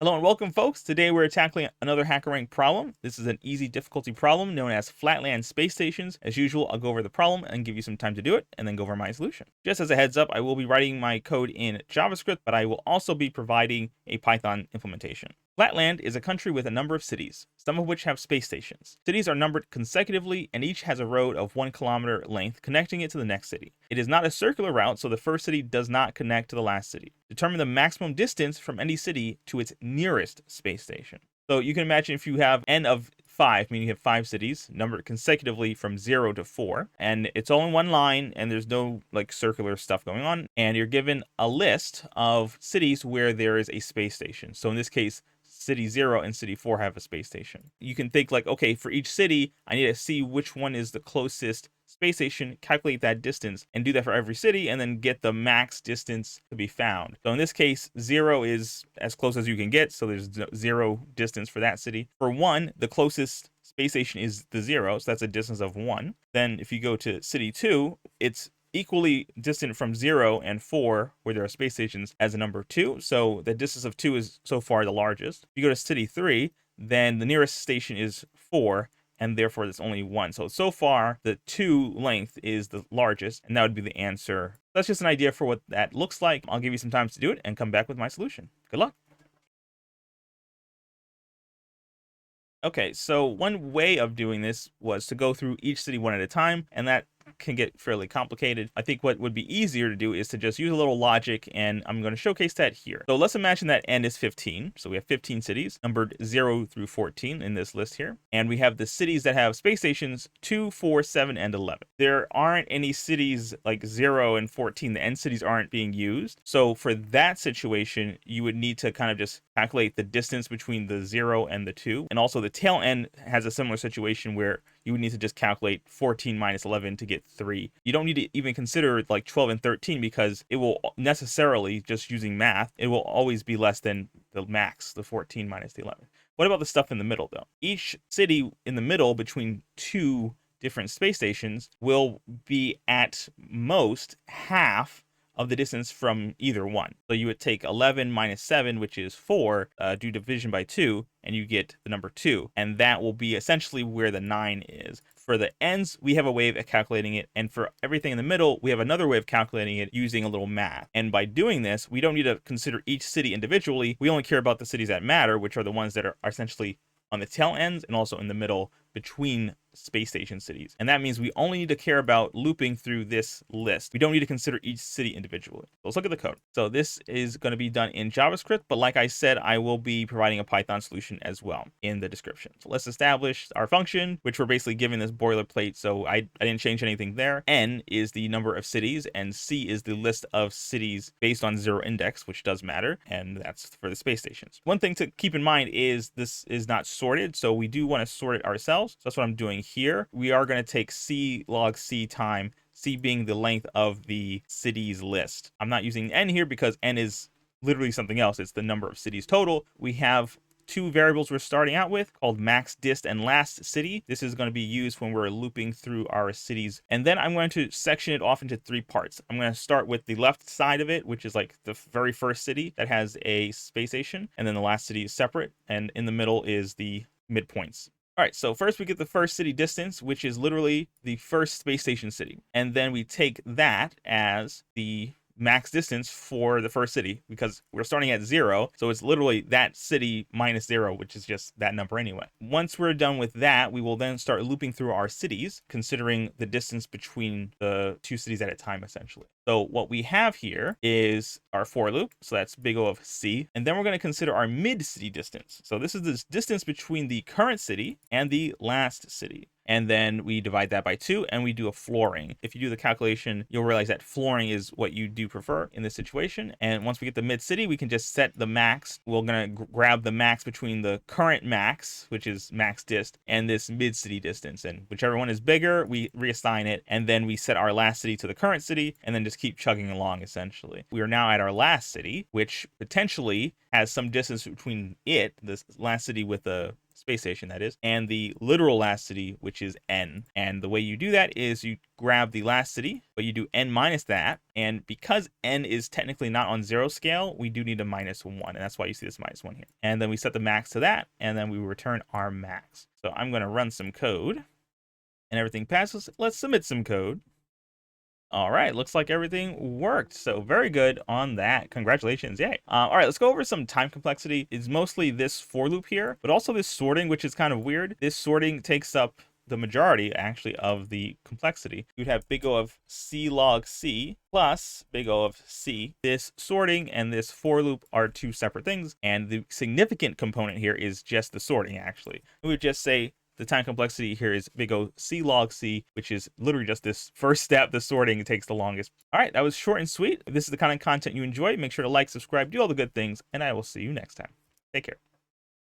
Hello and welcome, folks. Today we're tackling another HackerRank problem. This is an easy difficulty problem known as Flatland space stations. As usual, I'll go over the problem and give you some time to do it, and then go over my solution. Just as a heads up, I will be writing my code in JavaScript, but I will also be providing a Python implementation. Flatland is a country with a number of cities, some of which have space stations. Cities are numbered consecutively, and each has a road of 1 kilometer length connecting it to the next city. It is not a circular route, so the first city does not connect to the last city. Determine the maximum distance from any city to its nearest space station. So you can imagine if you have n of 5, meaning you have 5 cities numbered consecutively from 0 to 4, and it's all in one line, and there's no like circular stuff going on, and you're given a list of cities where there is a space station. So in this case, city 0 and city 4 have a space station. You can think like, okay, for each city, I need to see which one is the closest space station, calculate that distance, and do that for every city, and then get the max distance to be found. So in this case, 0 is as close as you can get, so there's 0 distance for that city. For 1, the closest space station is the 0, so that's a distance of 1. Then if you go to city 2, it's equally distant from 0 and 4, where there are space stations, as a number 2. So the distance of 2 is so far the largest. If you go to city 3, then the nearest station is 4, and therefore there's only 1. So far, the 2 length is the largest, and that would be the answer. That's just an idea for what that looks like. I'll give you some time to do it and come back with my solution. Good luck. Okay, so one way of doing this was to go through each city one at a time, and that can get fairly complicated. I think what would be easier to do is to just use a little logic, and I'm going to showcase that here. So let's imagine that n is 15. So we have 15 cities numbered 0 through 14 in this list here. And we have the cities that have space stations 2, 4, 7, and 11. There aren't any cities like 0 and 14. The n cities aren't being used. So for that situation, you would need to kind of just calculate the distance between the 0 and the 2. And also the tail end has a similar situation where you would need to just calculate 14 minus 11 to get 3. You don't need to even consider like 12 and 13, because it will necessarily, just using math, it will always be less than the max, the 14 minus the 11. What about the stuff in the middle, though? Each city in the middle between 2 different space stations will be at most half of the distance from either one. So you would take 11 minus 7, which is 4, do division by 2, and you get the number 2. And that will be essentially where the 9 is. For the ends, we have a way of calculating it. And for everything in the middle, we have another way of calculating it using a little math. And by doing this, we don't need to consider each city individually. We only care about the cities that matter, which are the ones that are essentially on the tail ends and also in the middle between space station cities. And that means we only need to care about looping through this list. We don't need to consider each city individually. So let's look at the code. So this is going to be done in JavaScript, but like I said, I will be providing a Python solution as well in the description. So let's establish our function, which we're basically giving this boilerplate. So I didn't change anything there. N is the number of cities, and C is the list of cities based on 0 index, which does matter. And that's for the space stations. One thing to keep in mind is this is not sorted. So we do want to sort it ourselves. So that's what I'm doing here. We are going to take C log C time, C being the length of the cities list. I'm not using n here because n is literally something else. It's the number of cities total. We have 2 variables we're starting out with called max dist and last city. This is going to be used when we're looping through our cities. And then I'm going to section it off into 3 parts. I'm going to start with the left side of it, which is like the very first city that has a space station. And then the last city is separate. And in the middle is the midpoints. All right, so first we get the first city distance, which is literally the first space station city. And then we take that as the max distance for the first city, because we're starting at 0. So it's literally that city minus 0, which is just that number anyway. Once we're done with that, we will then start looping through our cities, considering the distance between the 2 cities at a time, essentially. So what we have here is our for loop. So that's big O of C. And then we're going to consider our mid city distance. So this is the distance between the current city and the last city. And then we divide that by 2, and we do a flooring. If you do the calculation, you'll realize that flooring is what you do prefer in this situation. And once we get the mid city, we can just set the max. We're going to grab the max between the current max, which is max dist, and this mid city distance. And whichever one is bigger, we reassign it. And then we set our last city to the current city, and then just keep chugging along, essentially. We are now at our last city, which potentially has some distance between it, this last city with the space station that is, and the literal last city, which is n. And the way you do that is you grab the last city, but you do n minus that. And because n is technically not on 0 scale, we do need a -1, and that's why you see this -1 here. And then we set the max to that, and then we return our max. So I'm going to run some code, and everything passes. Let's submit some code. All right, looks like everything worked. So very good on that. Congratulations, yay. All right, let's go over some time complexity. It's mostly this for loop here, but also this sorting, which is kind of weird. This sorting takes up the majority, actually, of the complexity. You'd have big O of C log C plus big O of C. This sorting and this for loop are two separate things, and the significant component here is just the sorting, actually. We would just say the time complexity here is big O C log C, which is literally just this first step, the sorting. It takes the longest. All right, that was short and sweet. If this is the kind of content you enjoy, make sure to like, subscribe, do all the good things, and I will see you next time. Take care.